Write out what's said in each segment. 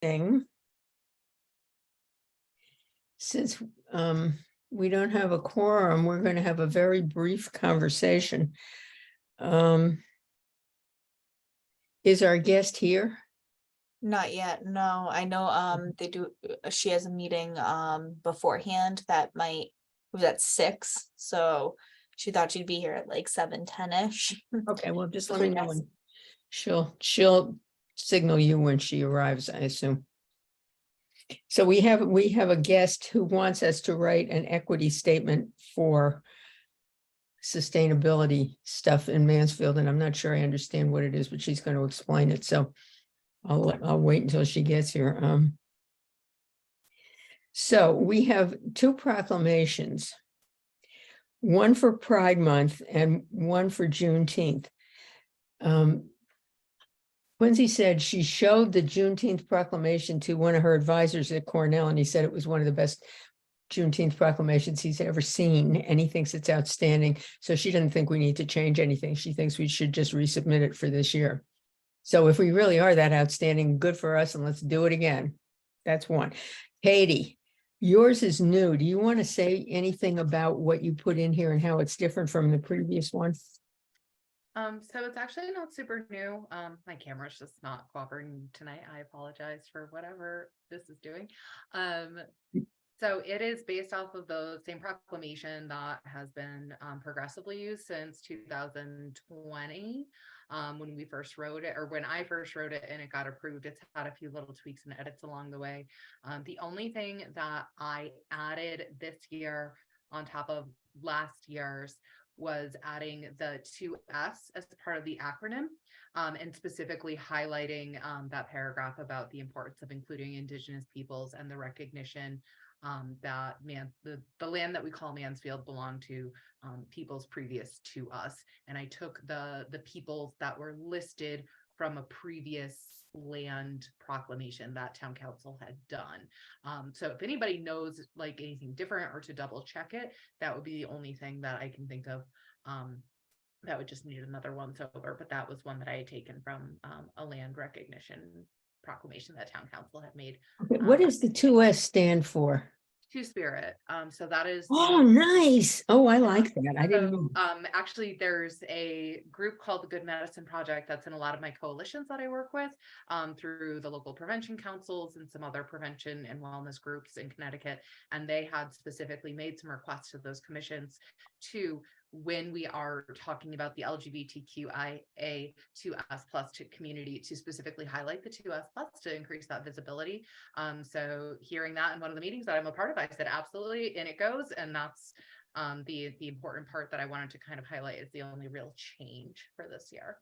thing. Since we don't have a quorum, we're going to have a very brief conversation. Is our guest here? Not yet, no. I know they do, she has a meeting beforehand that was at 6, so she thought she'd be here at like 7:10-ish. Okay, well, just let So me know yes. when she'll signal you when she arrives, I assume. So we have a guest who wants us to write an equity statement for sustainability stuff in Mansfield, and I'm not sure I understand what it is, but she's going to explain it. So I'll wait until she gets here. So we have two proclamations, one for Pride Month and one for Juneteenth. Quincy said she showed the Juneteenth proclamation to one of her advisors at Cornell, and he said it was one of the best Juneteenth proclamations he's ever seen, and he thinks it's outstanding. So she doesn't think we need to change anything. She thinks we should just resubmit it for this year. So if we really are that outstanding, good for us, and let's do it again. That's one. Katie, yours is new. Do you want to say anything about what you put in here and how it's different from the previous one? So it's actually not super new. My camera's just not cooperating tonight. I apologize for whatever this is doing. So it is based off of the same proclamation that has been progressively used since 2020. When we first wrote it, or when I first wrote it and it got approved. It's had a few little tweaks and edits along the way. The only thing that I added this year on top of last year's was adding the 2S as part of the acronym, and specifically highlighting that paragraph about the importance of including Indigenous peoples and the recognition that the land that we call Mansfield belonged to peoples previous to us. And I took the peoples that were listed from a previous land proclamation that town council had done. So if anybody knows like anything different or to double check it, that would be the only thing that I can think of that would just need another once over. But that was one that I had taken from a land recognition proclamation that town council had made. Okay, what does the 2S stand for? Two-Spirit. So that is Oh, nice. Oh, I like that. I didn't know. Actually, there's a group called the Good Medicine Project that's in a lot of my coalitions that I work with through the local prevention councils and some other prevention and wellness groups in Connecticut. And they had specifically made some requests to those commissions to, when we are talking about the LGBTQIA 2S plus to community, to specifically highlight the 2S plus to increase that visibility. So hearing that in one of the meetings that I'm a part of, I said, absolutely, and it goes. And that's the important part that I wanted to kind of highlight is the only real change for this year.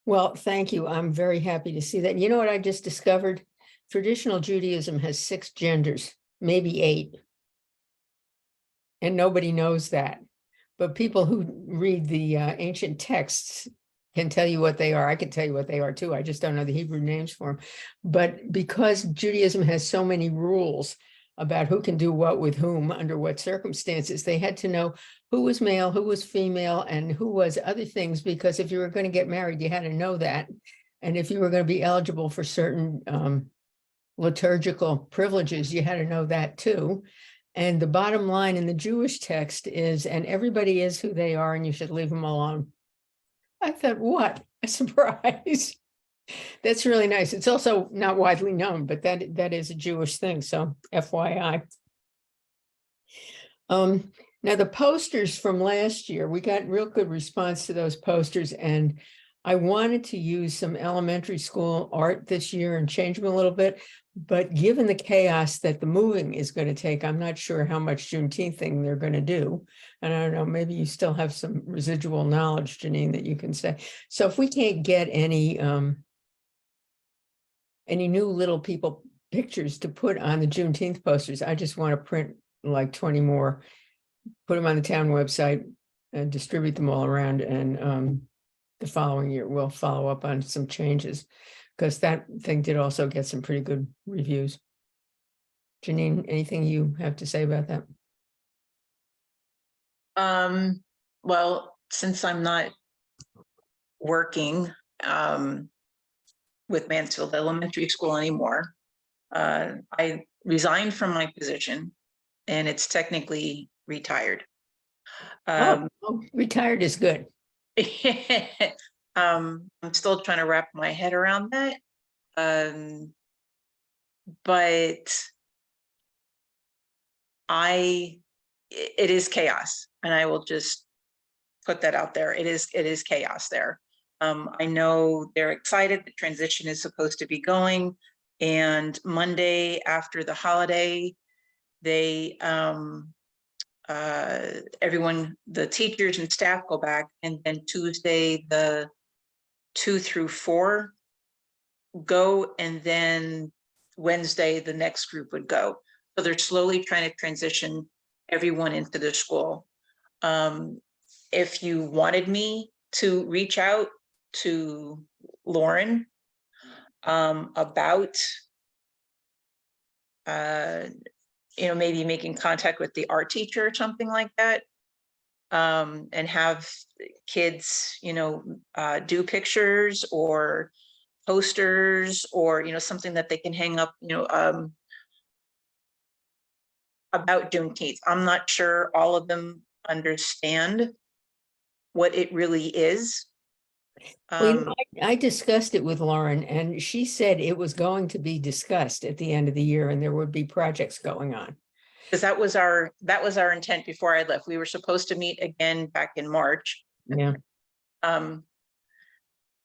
Well, thank you. I'm very happy to see that. You know what I just discovered? Traditional Judaism has 6 genders, maybe 8. And nobody knows that. But people who read the ancient texts can tell you what they are. I can tell you what they are too. I just don't know the Hebrew names for them. But because Judaism has so many rules about who can do what with whom under what circumstances, they had to know who was male, who was female, and who was other things, because if you were going to get married, you had to know that. And if you were going to be eligible for certain liturgical privileges, you had to know that too. And the bottom line in the Jewish text is, and everybody is who they are, and you should leave them alone. I thought, what a surprise. That's really nice. It's also not widely known, but that is a Jewish thing. So FYI. Now the posters from last year, we got real good response to those posters, and I wanted to use some elementary school art this year and change them a little bit. But given the chaos that the moving is going to take, I'm not sure how much Juneteenth thing they're going to do. And I don't know, maybe you still have some residual knowledge, Janine, that you can say. So if we can't get any new little people pictures to put on the Juneteenth posters, I just want to print like 20 more, put them on the town website and distribute them all around. And the following year, we'll follow up on some changes, because that thing did also get some pretty good reviews. Janine, anything you have to say about that? Well, since I'm not working, with Mansfield Elementary School anymore. I resigned from my position and it's technically retired. Oh, retired is good. I'm still trying to wrap my head around that. But it is chaos, and I will just put that out there. It is chaos there. I know they're excited. The transition is supposed to be going, and Monday after the holiday, they everyone, the teachers and staff go back, and then Tuesday the 2 through 4 go, and then Wednesday the next group would go. So they're slowly trying to transition everyone into the school. If you wanted me to reach out to Lauren about maybe making contact with the art teacher or something like that, and have kids do pictures or posters, or something that they can hang up about Juneteenth. I'm not sure all of them understand what it really is. Well, I discussed it with Lauren, and she said it was going to be discussed at the end of the year, and there would be projects going on. Because that was our intent before I left. We were supposed to meet again back in March. Yeah.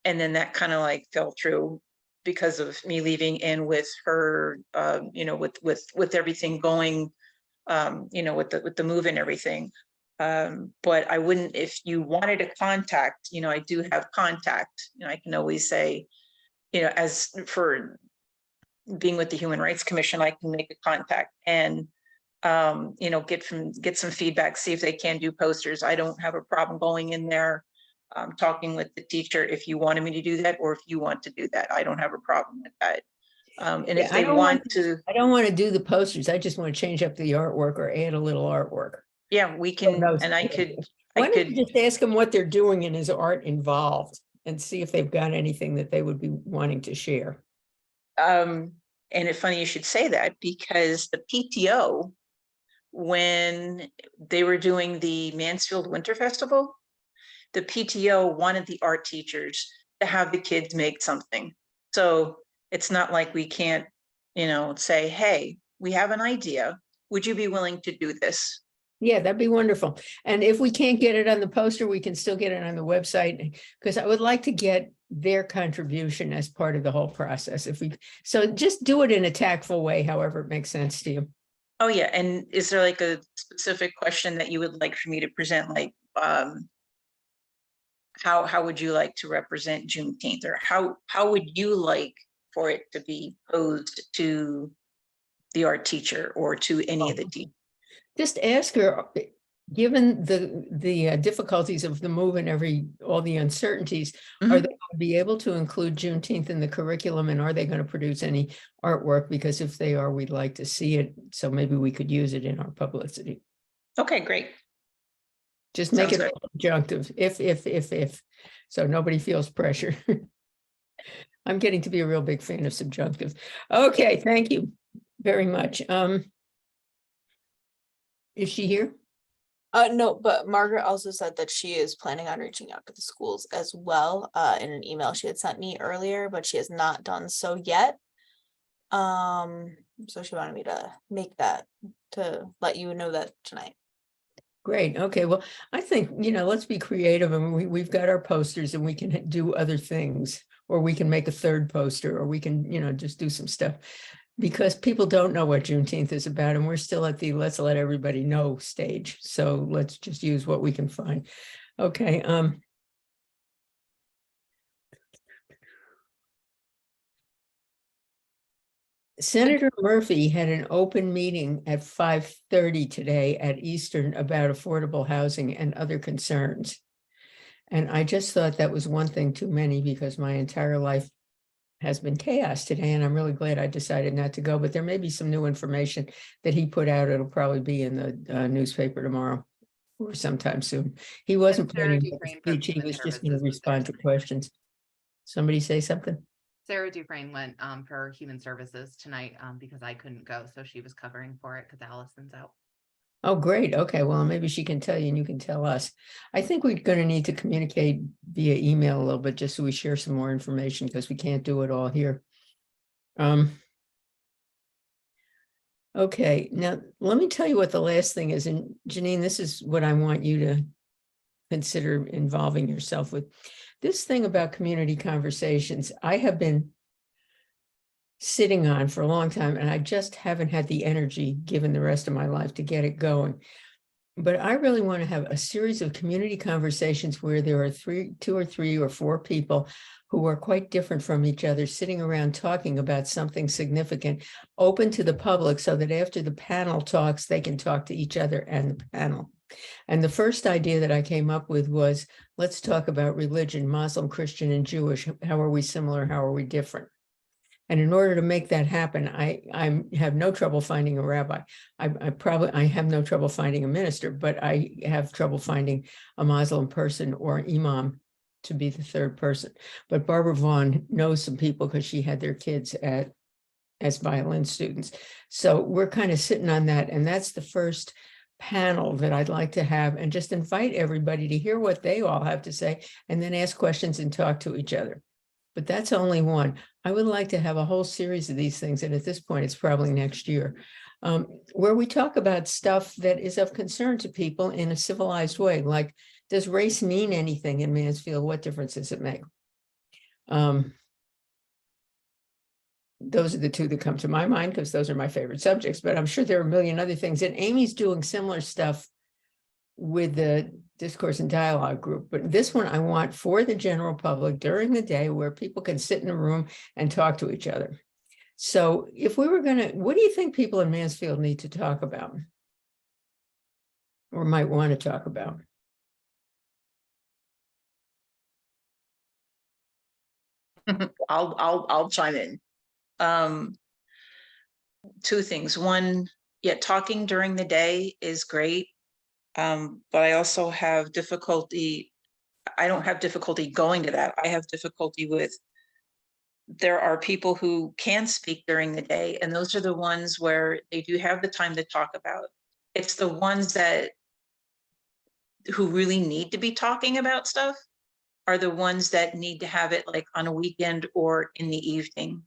And then that kind of like fell through because of me leaving, and with her, with everything going, with the move and everything. But I wouldn't, if you wanted a contact, I do have contact, I can always say, as for being with the Human Rights Commission, I can make a contact and, get some feedback, see if they can do posters. I don't have a problem going in there, talking with the teacher if you wanted me to do that, or if you want to do that. I don't have a problem with that. And Yeah, if they want to, I don't want to do the posters. I just want to change up the artwork or add a little artwork. yeah, we can, knows? and I Why don't could, you just ask them what they're doing and is art involved, and see if they've got anything that they would be wanting to share. and it's funny you should say that, because the PTO, when they were doing the Mansfield Winter Festival, the PTO wanted the art teachers to have the kids make something. So it's not like we can't, say, hey, we have an idea. Would you be willing to do this? Yeah, that'd be wonderful. And if we can't get it on the poster, we can still get it on the website, because I would like to get their contribution as part of the whole process. So just do it in a tactful way, however it makes sense to you. Oh, yeah. And is there like a specific question that you would like for me to present? Like, how would you like to represent Juneteenth, or how would you like for it to be posed to the art teacher or to any of the teachers? Just ask her, given the difficulties of the move and all the uncertainties, Mhm. are they going to be able to include Juneteenth in the curriculum, and are they going to produce any artwork? Because if they are, we'd like to see it. So maybe we could use it in our publicity. Okay, great. Just make Sounds it conjunctive, if, so nobody feels pressure. I'm getting to be a real big fan of subjunctive. Okay, thank you very much. Is she here? No, but Margaret also said that she is planning on reaching out to the schools as well, in an email she had sent me earlier, but she has not done so yet. So she wanted me to make that, to let you know that tonight. Great. Okay. Well, I think, let's be creative. I mean, we've got our posters, and we can do other things, or we can make a third poster, or we can, just do some stuff, because people don't know what Juneteenth is about, and we're still at the let's let everybody know stage. So let's just use what we can find. Okay. Senator Murphy had an open meeting at 5:30 today at Eastern about affordable housing and other concerns. And I just thought that was one thing too many, because my entire life has been chaos today, and I'm really glad I decided not to go. But there may be some new information that he put out. It'll probably be in the newspaper tomorrow or sometime soon. He wasn't Sarah planning to Dufresne from speech. He Human was just Services going to was there respond to today. questions. Somebody say something? Sarah Dufresne went for Human Services tonight because I couldn't go, so she was covering for it because Allison's out. Oh, great. Okay, well, maybe she can tell you and you can tell us. I think we're going to need to communicate via email a little bit, just so we share some more information, because we can't do it all here. Okay, now let me tell you what the last thing is. And Janine, this is what I want you to consider involving yourself with. This thing about community conversations, I have been sitting on for a long time, and I just haven't had the energy, given the rest of my life, to get it going. But I really want to have a series of community conversations where there are two or three or four people who are quite different from each other, sitting around talking about something significant, open to the public, so that after the panel talks, they can talk to each other and the panel. And the first idea that I came up with was, let's talk about religion, Muslim, Christian, and Jewish. How are we similar? How are we different? And in order to make that happen, I have no trouble finding a rabbi. I have no trouble finding a minister, but I have trouble finding a Muslim person or imam to be the third person. But Barbara Vaughn knows some people because she had their kids as violin students. So we're kind of sitting on that. And that's the first panel that I'd like to have, and just invite everybody to hear what they all have to say, and then ask questions and talk to each other. But that's only one. I would like to have a whole series of these things, and at this point, it's probably next year, where we talk about stuff that is of concern to people in a civilized way. Like, does race mean anything in Mansfield? What difference does it make? Those are the two that come to my mind, because those are my favorite subjects, but I'm sure there are a million other things. And Amy's doing similar stuff with the discourse and dialogue group. But this one I want for the general public during the day, where people can sit in a room and talk to each other. So if we were what do you think people in Mansfield need to talk about? Or might want to talk about? I'll chime in. Two things. One, yeah, talking during the day is great. But I also have difficulty. I don't have difficulty going to that. I have difficulty with, there are people who can speak during the day, and those are the ones where they do have the time to talk about. It's the ones who really need to be talking about stuff are the ones that need to have it like on a weekend or in the evening.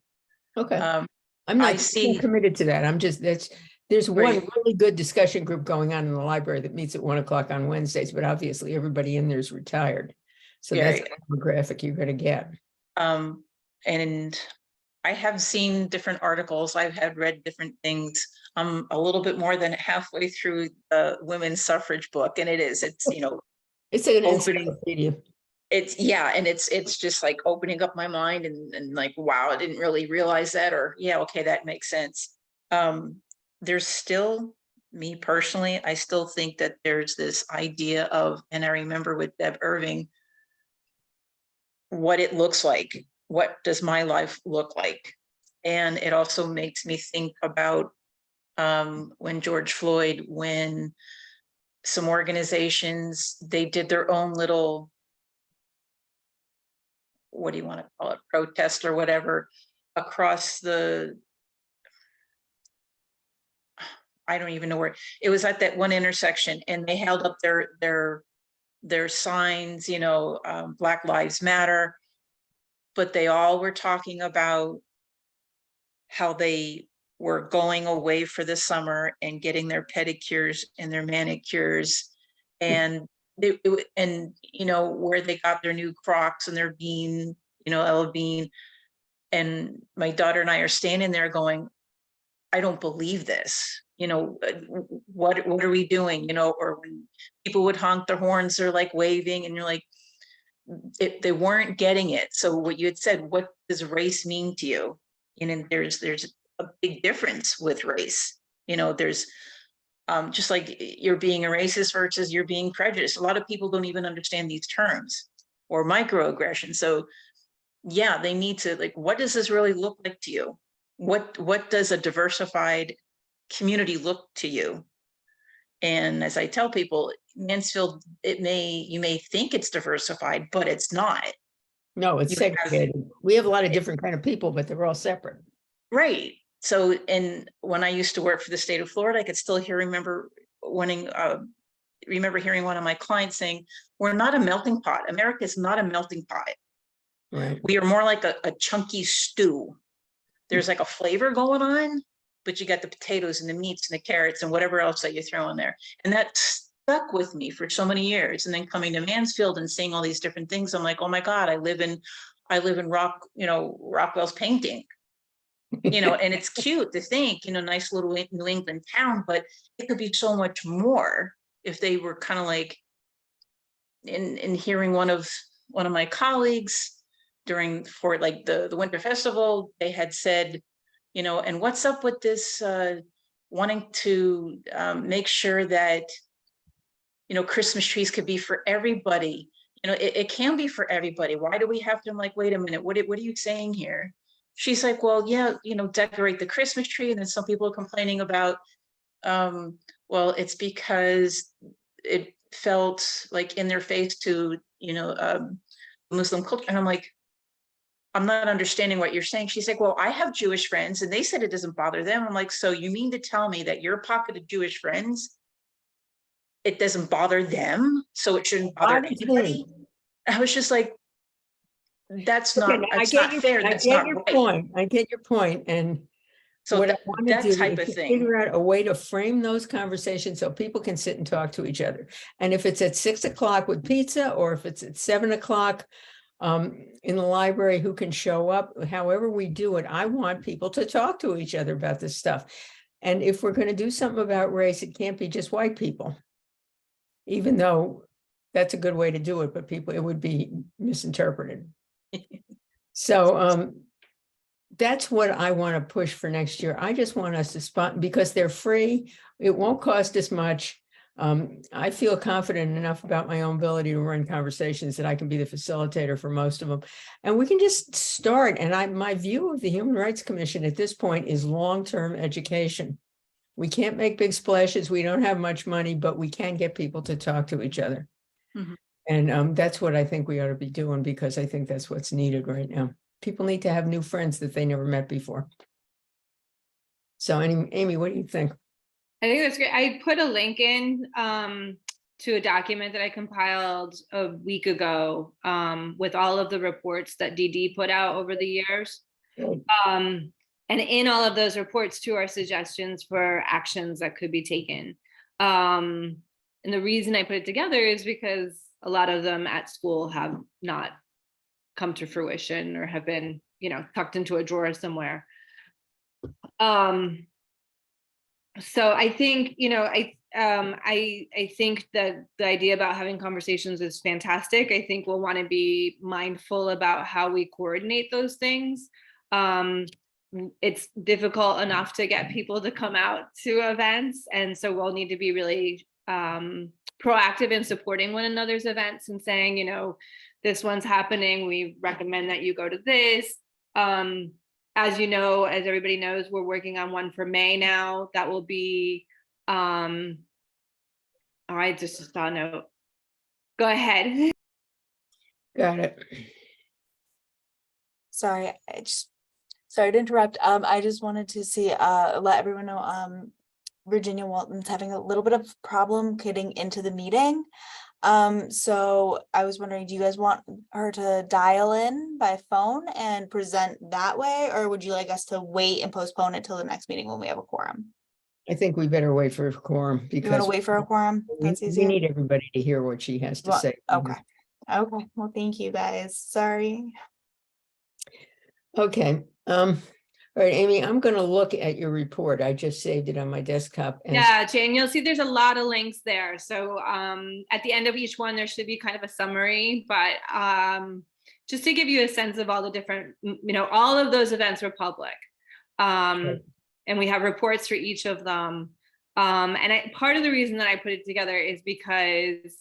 Okay. I'm I not see- committed to that. I'm just, there's one Right. really good discussion group going on in the library that meets at 1 o'clock on Wednesdays, but obviously everybody in there is retired. So Yeah, that's the demographic you're going to get. and I have seen different articles. I've had read different things. I'm a little bit more than halfway through the women's suffrage book, and it's It's an opening. encyclopedia. And it's just like opening up my mind and like, wow, I didn't really realize that, or yeah, okay, that makes sense. There's still, me personally, I still think that there's this idea of, and I remember with Deb Irving, what it looks like. What does my life look like? And it also makes me think about when George Floyd, when some organizations, they did their own little, what do you want to call it, protest or whatever, across the, I don't even know where, it was at that one intersection, and they held up their signs, Black Lives Matter, but they all were talking about how they were going away for the summer and getting their pedicures and their manicures, and where they got their new Crocs and their Bean, Ella Bean. And my daughter and I are standing there going, I don't believe this. What are we doing? Or when people would honk their horns, they're like waving, and you're like, they weren't getting it. So what you had said, what does race mean to you? And there's a big difference with race. There's just like you're being a racist versus you're being prejudiced. A lot of people don't even understand these terms, or microaggression. So yeah, they need to, like, what does this really look like to you? What does a diversified community look to you? And as I tell people, Mansfield, you may think it's diversified, but it's not. No, it's You have- segregated. We have a lot of different kind of people, but they're all separate. Right. So, and when I used to work for the state of Florida, I could still remember hearing one of my clients saying, we're not a melting pot. America is not a melting pot. Right. We are more like a chunky stew. There's like a flavor going on, but you got the potatoes and the meats and the carrots and whatever else that you throw in there. And that stuck with me for so many years. And then coming to Mansfield and seeing all these different things, I'm like, oh my God, I live in Rockwell's painting. And it's cute to think, nice little New England town, but it could be so much more if they were kind of like in hearing one of my colleagues for like the Winter Festival, they had said, and what's up with this wanting to make sure that, Christmas trees could be for everybody. It can be for everybody. Why do we have to? I'm like, wait a minute, what are you saying here? She's like, well, yeah, decorate the Christmas tree. And then some people are complaining about, well, it's because it felt like in their face to, Muslim culture. And I'm like, I'm not understanding what you're saying. She's like, well, I have Jewish friends and they said it doesn't bother them. I'm like, so you mean to tell me that your pocket of Jewish friends, it doesn't bother them, so it shouldn't bother anybody? I was just like, that's not, it's not fair. That's not right. I get your point. And So what I want to that do type is of to thing. figure out a way to frame those conversations so people can sit and talk to each other. And if it's at 6 o'clock with pizza, or if it's at 7 o'clock in the library, who can show up, however we do it, I want people to talk to each other about this stuff. And if we're going to do something about race, it can't be just white people, even though that's a good way to do it, but it would be misinterpreted. So that's what I want to push for next year. I just want us to spot, because they're free. It won't cost us much. I feel confident enough about my own ability to run conversations that I can be the facilitator for most of them. And we can just start. And my view of the Human Rights Commission at this point is long-term education. We can't make big splashes. We don't have much money, but we can get people to talk to each other. Mhm. And that's what I think we ought to be doing, because I think that's what's needed right now. People need to have new friends that they never met before. So Amy, what do you think? I think that's great. I put a link in to a document that I compiled a week ago with all of the reports that DD put out over the years. Good. And in all of those reports too are suggestions for actions that could be taken. And the reason I put it together is because a lot of them at school have not come to fruition or have been, tucked into a drawer somewhere. So I think, I think that the idea about having conversations is fantastic. I think we'll want to be mindful about how we coordinate those things. It's difficult enough to get people to come out to events. And so we'll need to be really proactive in supporting one another's events and saying, this one's happening, we recommend that you go to this. As you know, as everybody knows, we're working on one for May now. That will be, all right, just a thought note. Go ahead. Got it. Sorry, sorry to interrupt. I just wanted to let everyone know, Virginia Walton's having a little bit of problem getting into the meeting. So I was wondering, do you guys want her to dial in by phone and present that way, or would you like us to wait and postpone it till the next meeting when we have a quorum? I think we better wait for a quorum, You want because to wait for a quorum? That's we easier. need everybody to hear what she has to Well, say. Okay. Okay. Well, thank you guys. Sorry. Okay. All right, Amy, I'm going to look at your report. I just saved it on my desktop. And Yeah, Jane, you'll see there's a lot of links there. So at the end of each one, there should be kind of a summary, but just to give you a sense of all the different, all of those events were public. And we have reports for each of them. And part of the reason that I put it together is because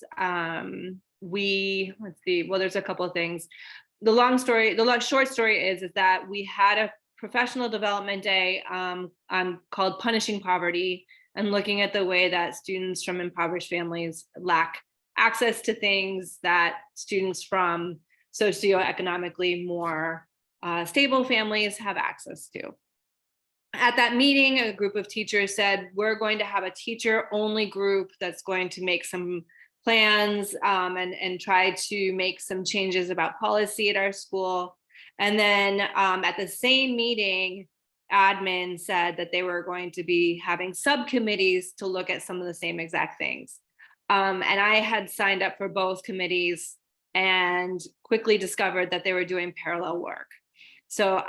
there's a couple of things. The short story is that we had a professional development day called Punishing Poverty, and looking at the way that students from impoverished families lack access to things that students from socioeconomically more stable families have access to. At that meeting, a group of teachers said, we're going to have a teacher-only group that's going to make some plans and try to make some changes about policy at our school. And then at the same meeting, admin said that they were going to be having subcommittees to look at some of the same exact things. And I had signed up for both committees and quickly discovered that they were doing parallel work. So,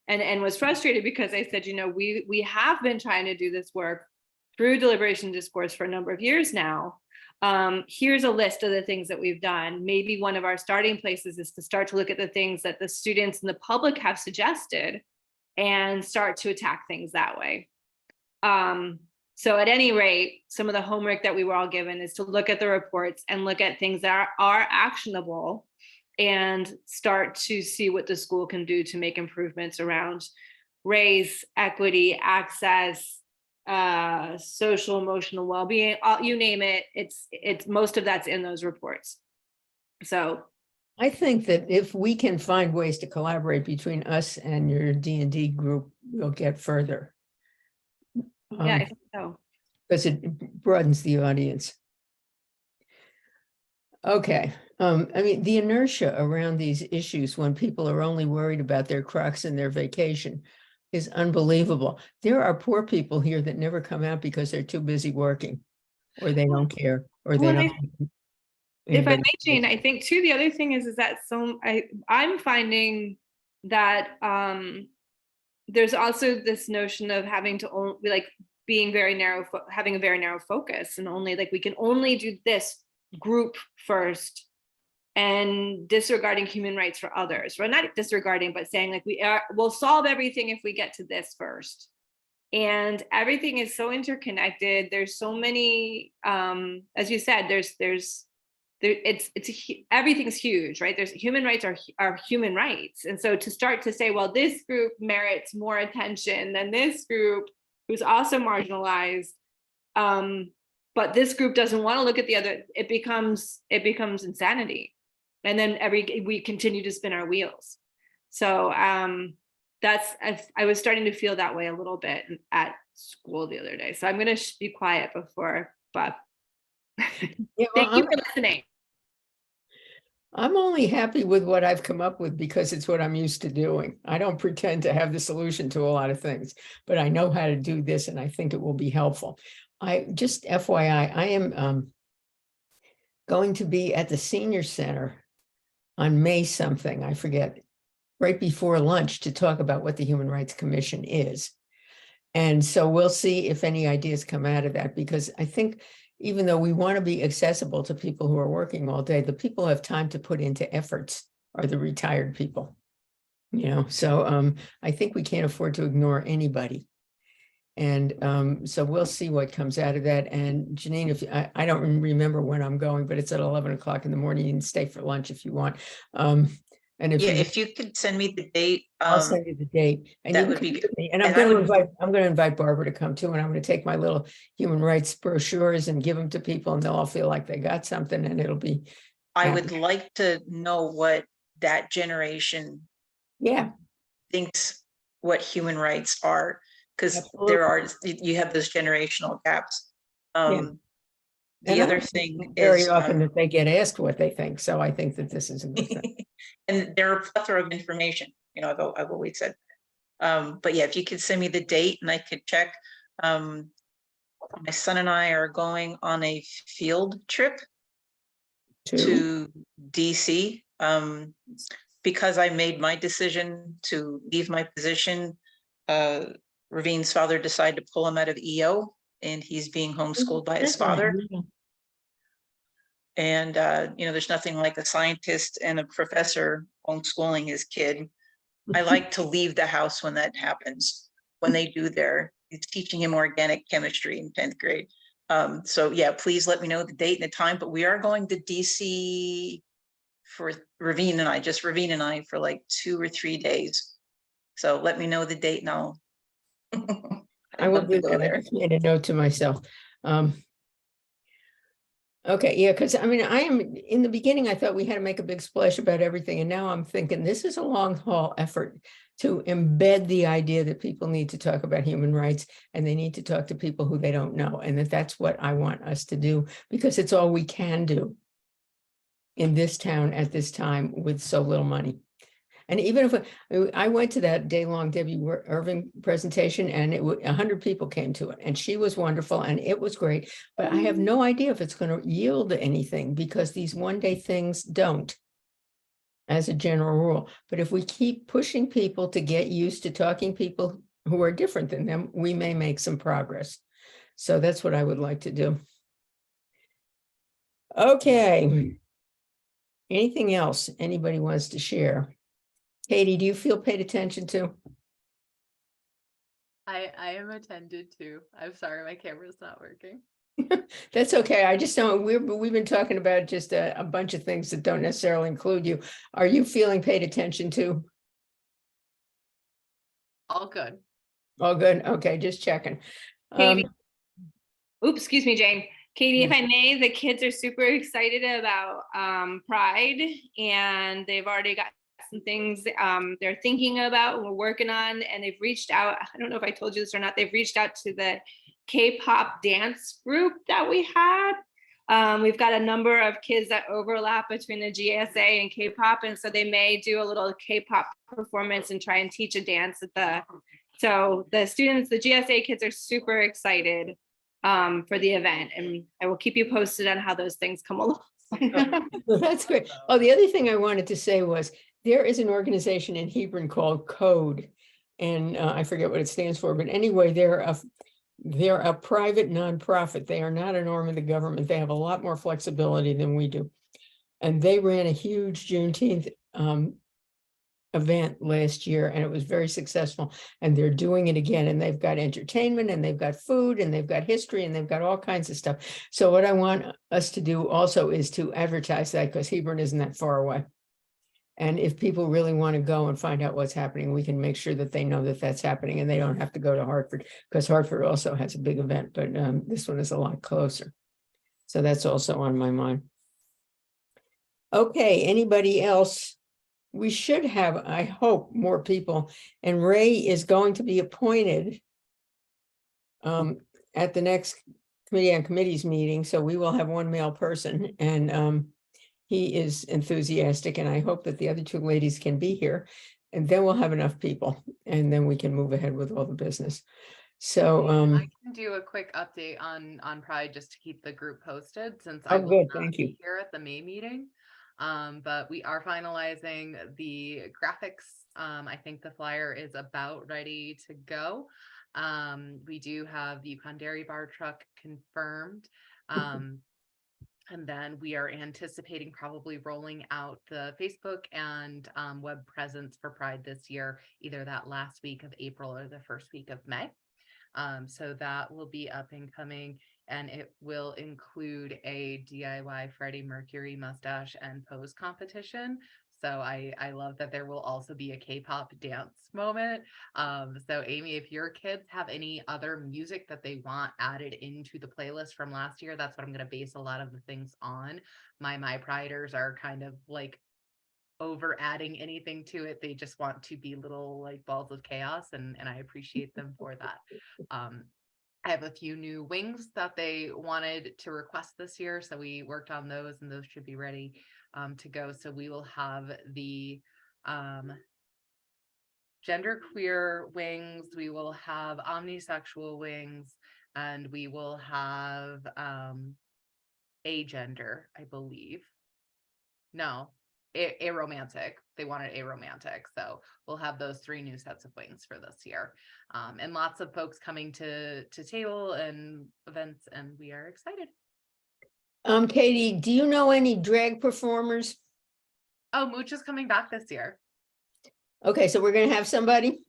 and was frustrated because I said, we have been trying to do this work through deliberation discourse for a number of years now. Here's a list of the things that we've done. Maybe one of our starting places is to start to look at the things that the students and the public have suggested and start to attack things that way. So at any rate, some of the homework that we were all given is to look at the reports and look at things that are actionable and start to see what the school can do to make improvements around race, equity, access, social, emotional well-being, you name it. It's most of that's in those reports. So I think that if we can find ways to collaborate between us and your D&D group, we'll get further. yeah, I think so. Because it broadens the audience. Okay, I mean, the inertia around these issues when people are only worried about their Crocs and their vacation is unbelievable. There are poor people here that never come out because they're too busy working, or they don't care, or they Well, don't. If I anybody- may, Jane, I think too, the other thing is that I'm finding that there's also this notion of having to only like being very narrow, having a very narrow focus, and only like we can only do this group first, and disregarding human rights for others. Well, not disregarding, but saying like we'll solve everything if we get to this first. And everything is so interconnected. There's so many, as you said, everything's huge, right? There's human rights are human rights. And so to start to say, well, this group merits more attention than this group who's also marginalized, but this group doesn't want to look at the other, it becomes insanity. And then we continue to spin our wheels. So I was starting to feel that way a little bit at school the other day. So I'm going to be quiet before, but Yeah, thank you for listening. I'm only happy with what I've come up with because it's what I'm used to doing. I don't pretend to have the solution to a lot of things, but I know how to do this and I think it will be helpful. I just FYI, I am going to be at the senior center on May something, I forget, right before lunch to talk about what the Human Rights Commission is. And so we'll see if any ideas come out of that, because I think even though we want to be accessible to people who are working all day, the people who have time to put into efforts are the retired people. So I think we can't afford to ignore anybody. And so we'll see what comes out of that. And Janine, if I don't remember when I'm going, but it's at 11 o'clock in the morning. You can stay for lunch if you want. And If you could send me the date. I'll send you the date. And that you would can be come good. with me. And I'm going to invite Barbara to come too. And I'm going to take my little human rights brochures and give them to people, and they'll all feel like they got something, and it'll be. I would like to know what that generation thinks what human rights are, because you have those generational gaps. The other thing very is often that they get asked what they think. So I think that this is a good thing. and there are a plethora of information, I've always said. But yeah, if you could send me the date and I could check. My son and I are going on a field trip to DC because I made my decision to leave my position. Ravine's father decided to pull him out of EO, and he's being homeschooled by his father. And, there's nothing like a scientist and a professor homeschooling his kid. I like to leave the house when that happens, when they do it's teaching him organic chemistry in 10th grade. So yeah, please let me know the date and the time, but we are going to DC for Ravine and I for like 2 or 3 days. So let me know the date and I'll. I will do that. I just made a note to myself. Okay, yeah, because I mean, I am, in the beginning, I thought we had to make a big splash about everything, and now I'm thinking this is a long haul effort to embed the idea that people need to talk about human rights and they need to talk to people who they don't know, and that's what I want us to do, because it's all we can do in this town at this time with so little money. And even if I went to that day-long Debbie Irving presentation, and 100 people came to it, and she was wonderful and it was great, but I have no idea if it's going to yield anything, because these one-day things don't, as a general rule. But if we keep pushing people to get used to talking people who are different than them, we may make some progress. So that's what I would like to do. Okay. Anything else anybody wants to share? Katie, do you feel paid attention to? I am attended to. I'm sorry, my camera's not working. That's okay. I just don't, we've been talking about just a bunch of things that don't necessarily include you. Are you feeling paid attention to? All good. Oh, good. Okay, just checking. Katie. Oops, excuse me, Jane. Katie, if Yes. I may, the kids are super excited about Pride, and they've already got some things they're thinking about, we're working on, and they've reached out. I don't know if I told you this or not. They've reached out to the K-pop dance group that we had. We've got a number of kids that overlap between the GSA and K-pop, and so they may do a little K-pop performance and try and teach a dance at the. So the students, the GSA kids, are super excited for the event, and I will keep you posted on how those things come along. Well, that's great. Oh, the other thing I wanted to say was there is an organization in Hebron called CODE, and I forget what it stands for, but anyway, they're a private nonprofit. They are not an arm of the government. They have a lot more flexibility than we do. And they ran a huge Juneteenth event last year, and it was very successful, and they're doing it again, and they've got entertainment, and they've got food, and they've got history, and they've got all kinds of stuff. So what I want us to do also is to advertise that, because Hebron isn't that far away. And if people really want to go and find out what's happening, we can make sure that they know that that's happening, and they don't have to go to Hartford, because Hartford also has a big event, but this one is a lot closer. So that's also on my mind. Okay, anybody else? We should have, I hope, more people, and Ray is going to be appointed at the next Committee on Committees meeting, so we will have one male person, and he is enthusiastic, and I hope that the other two ladies can be here, and then we'll have enough people, and then we can move ahead with all the business. So I can do a quick update on Pride just to keep the group posted, since I oh, will good, not thank be you. here at the May meeting. But we are finalizing the graphics. I think the flyer is about ready to go. We do have the Yukon Dairy Bar truck confirmed. And then we are anticipating probably rolling out the Facebook and web presence for Pride this year, either that last week of April or the first week of May. So that will be up and coming, and it will include a DIY Freddie Mercury mustache and pose competition. So I love that there will also be a K-pop dance moment. So Amy, if your kids have any other music that they want added into the playlist from last year, that's what I'm going to base a lot of the things on. My Priders are kind of like over adding anything to it. They just want to be little like balls of chaos, and I appreciate them for that. I have a few new wings that they wanted to request this year, so we worked on those, and those should be ready to go. So we will have the genderqueer wings, we will have omnisexual wings, and we will have agender, I believe. No, aromantic. They wanted aromantic. So we'll have those 3 new sets of wings for this year. And lots of folks coming to table and events, and we are excited. Katie, do you know any drag performers? Oh, Mooch is coming back this year. Okay, so we're gonna have somebody?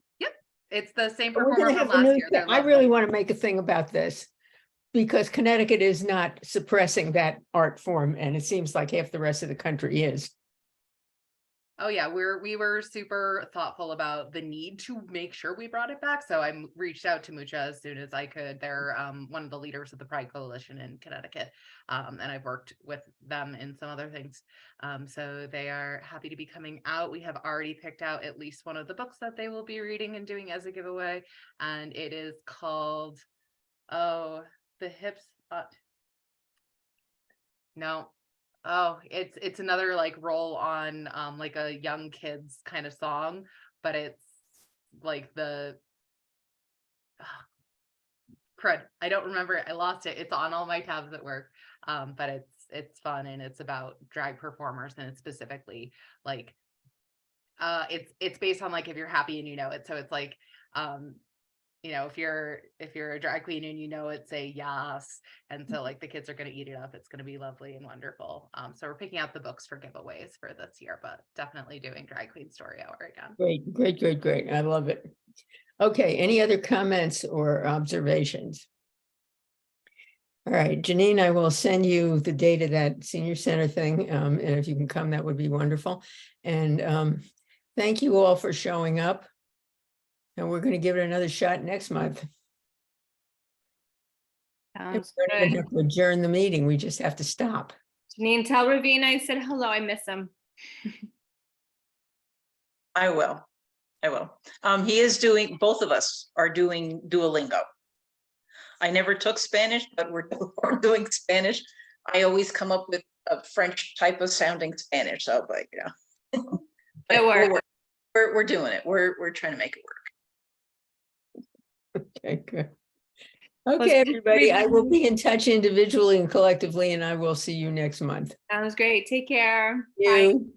It's the same We're performer gonna from have a last new, year. They're I really lovely. want to make a thing about this, because Connecticut is not suppressing that art form, and it seems like half the rest of the country is. Oh yeah, we were super thoughtful about the need to make sure we brought it back. So reached out to Mucha as soon as I could. They're one of the leaders of the Pride Coalition in Connecticut. And I've worked with them in some other things. So they are happy to be coming out. We have already picked out at least one of the books that they will be reading and doing as a giveaway. And it is called, oh, The Hips. No. Oh, it's another like roll on like a young kids kind of song, but it's like the crud. I don't remember. I lost it. It's on all my tabs at work. But it's fun and it's about drag performers and it's specifically like it's based on like if you're happy and you know it. So it's like you know, if you're a drag queen and you know it, say yes. And so like the kids are going to eat it up. It's going to be lovely and wonderful. So we're picking out the books for giveaways for this year, but definitely doing Drag Queen Story Hour again. Great, great, great, great. I love it. Okay, any other comments or observations? All right, Janine, I will send you the date of that senior center thing. And if you can come, that would be wonderful. And thank you all for showing up. And we're going to give it another shot next month. And Sounds we don't even good. have to adjourn the meeting. We just have to stop. Janine, tell Ravina I said hello. I miss him. I will. He is doing, both of us are doing Duolingo. I never took Spanish, but we're doing Spanish. I always come up with a French type of sounding Spanish, so like, you know. It works. We're doing it. We're trying to make it work. Okay, good. Well, Okay, thank you, everybody, I will Ravina. be in touch individually and collectively, and I will see you next month. Sounds great. Take care. Bye. You.